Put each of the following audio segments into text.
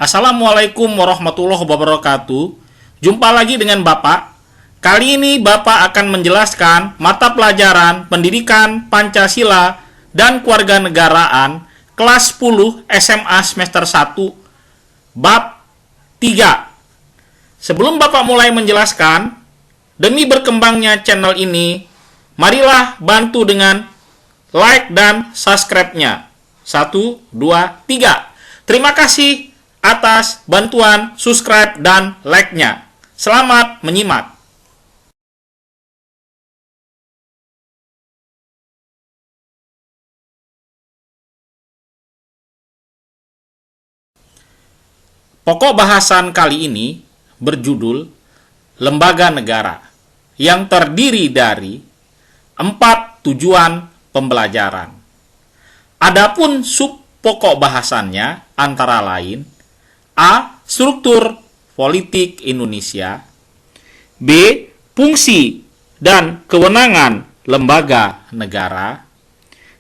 Assalamualaikum warahmatullahi wabarakatuh. Jumpa lagi dengan Bapak. Kali ini Bapak akan menjelaskan mata pelajaran Pendidikan Pancasila dan Kewarganegaraan kelas 10 SMA semester 1 bab 3. Sebelum Bapak mulai menjelaskan, demi berkembangnya channel ini, marilah bantu dengan like dan subscribe-nya. 1, 2, 3. Terima kasih atas bantuan subscribe dan like-nya. Selamat menyimak. Pokok bahasan kali ini berjudul Lembaga Negara, yang terdiri dari 4 tujuan pembelajaran. Adapun sub pokok bahasannya antara lain: A. Struktur politik Indonesia. B. Fungsi dan kewenangan lembaga negara.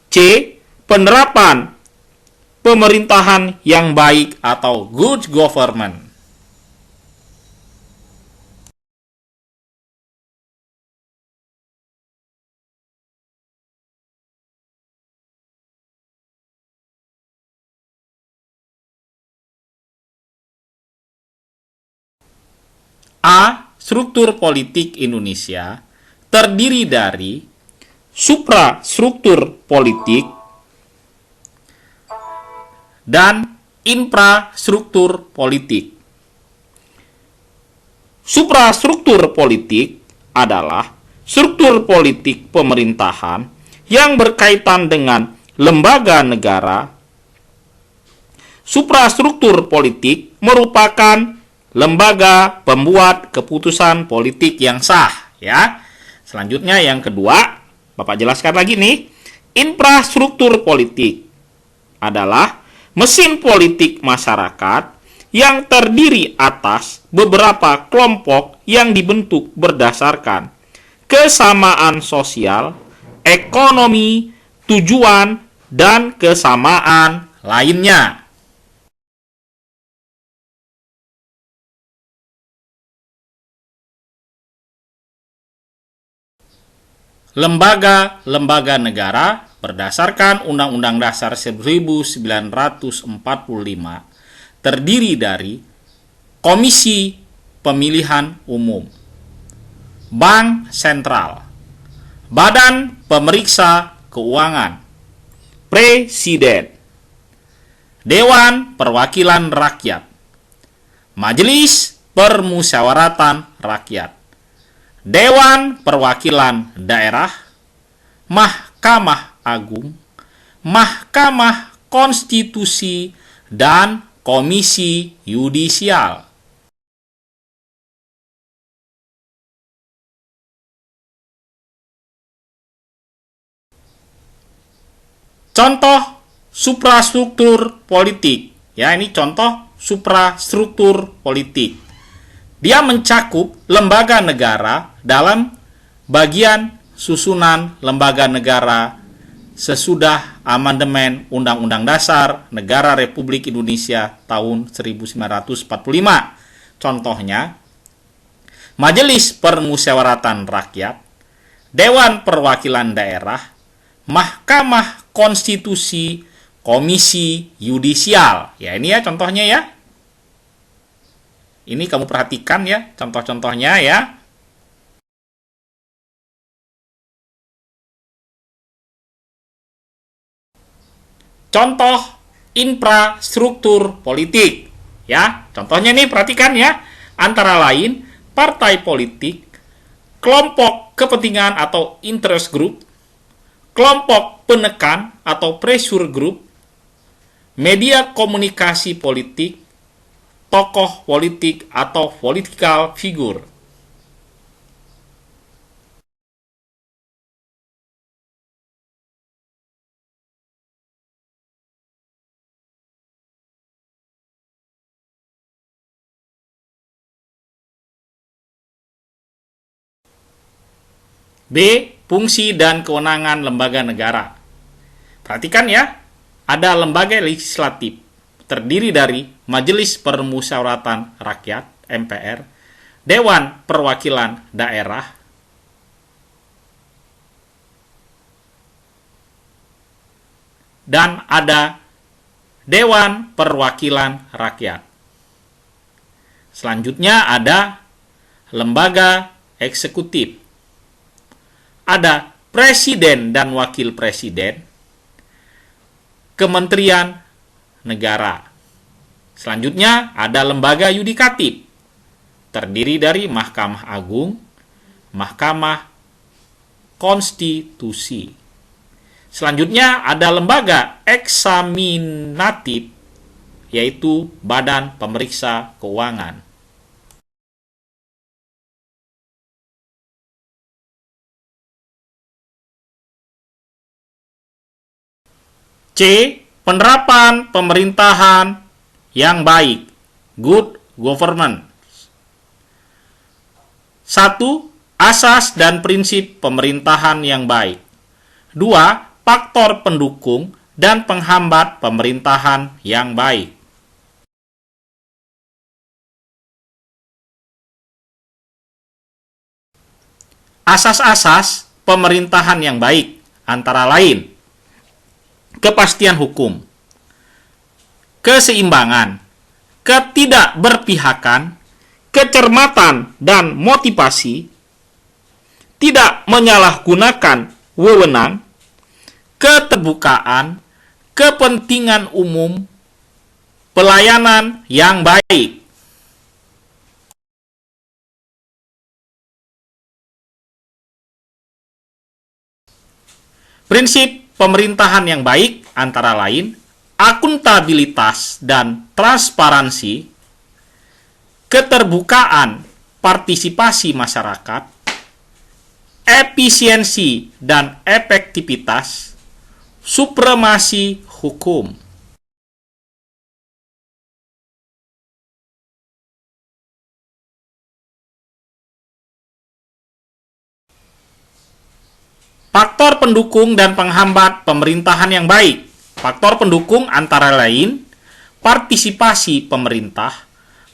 C. Penerapan pemerintahan yang baik atau good government. A. Struktur politik Indonesia terdiri dari suprastruktur politik dan infrastruktur politik. Suprastruktur politik adalah struktur politik pemerintahan yang berkaitan dengan lembaga negara. Suprastruktur politik merupakan lembaga pembuat keputusan politik yang sah, ya. Selanjutnya yang kedua, Bapak jelaskan lagi nih. Infrastruktur politik adalah mesin politik masyarakat yang terdiri atas beberapa kelompok yang dibentuk berdasarkan kesamaan sosial, ekonomi, tujuan, dan kesamaan lainnya. Lembaga-lembaga negara berdasarkan Undang-Undang Dasar 1945 terdiri dari Komisi Pemilihan Umum, Bank Sentral, Badan Pemeriksa Keuangan, Presiden, Dewan Perwakilan Rakyat, Majelis Permusyawaratan Rakyat, Dewan Perwakilan Daerah, Mahkamah Agung, Mahkamah Konstitusi, dan Komisi Yudisial. Contoh suprastruktur politik. Ya, ini contoh suprastruktur politik. Dia mencakup lembaga negara dalam bagian susunan lembaga negara sesudah amandemen Undang-Undang Dasar Negara Republik Indonesia tahun 1945. Contohnya, Majelis Permusyawaratan Rakyat, Dewan Perwakilan Daerah, Mahkamah Konstitusi, Komisi Yudisial. Ya, ini ya contohnya ya. Ini kamu perhatikan ya, contoh-contohnya ya. Contoh infrastruktur politik. Ya, contohnya nih perhatikan ya. Antara lain, partai politik, kelompok kepentingan atau interest group, kelompok penekan atau pressure group, media komunikasi politik, tokoh politik atau political figure. B. Fungsi dan kewenangan lembaga negara. Perhatikan ya, ada lembaga legislatif, terdiri dari Majelis Permusyawaratan Rakyat (MPR), Dewan Perwakilan Daerah, dan ada Dewan Perwakilan Rakyat. Selanjutnya ada lembaga eksekutif. Ada Presiden dan Wakil Presiden, Kementerian Negara. Selanjutnya ada lembaga yudikatif, terdiri dari Mahkamah Agung, Mahkamah Konstitusi. Selanjutnya ada lembaga eksaminatif, yaitu Badan Pemeriksa Keuangan. C. Penerapan pemerintahan yang baik, good government. 1. Asas dan prinsip pemerintahan yang baik. 2. Faktor pendukung dan penghambat pemerintahan yang baik. Asas-asas pemerintahan yang baik antara lain: kepastian hukum, keseimbangan, ketidakberpihakan, kecermatan dan motivasi, tidak menyalahgunakan wewenang, keterbukaan, kepentingan umum, pelayanan yang baik. Prinsip pemerintahan yang baik antara lain akuntabilitas dan transparansi, keterbukaan partisipasi masyarakat, efisiensi dan efektivitas, supremasi hukum. Faktor pendukung dan penghambat pemerintahan yang baik. Faktor pendukung antara lain partisipasi pemerintah,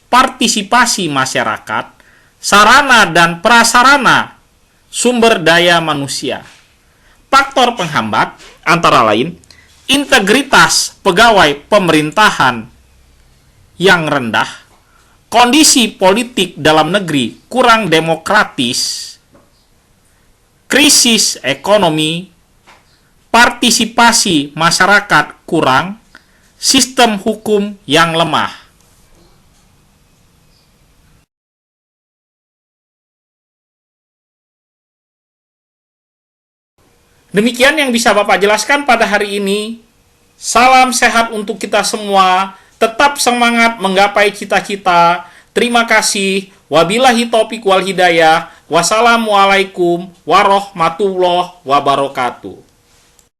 partisipasi masyarakat, sarana dan prasarana, sumber daya manusia. Faktor penghambat antara lain integritas pegawai pemerintahan yang rendah, kondisi politik dalam negeri kurang demokratis, krisis ekonomi, partisipasi masyarakat kurang, sistem hukum yang lemah. Demikian yang bisa Bapak jelaskan pada hari ini. Salam sehat untuk kita semua. Tetap semangat menggapai cita-cita. Terima kasih. Wabillahi taufiq wal hidayah. Wassalamualaikum warahmatullahi wabarakatuh.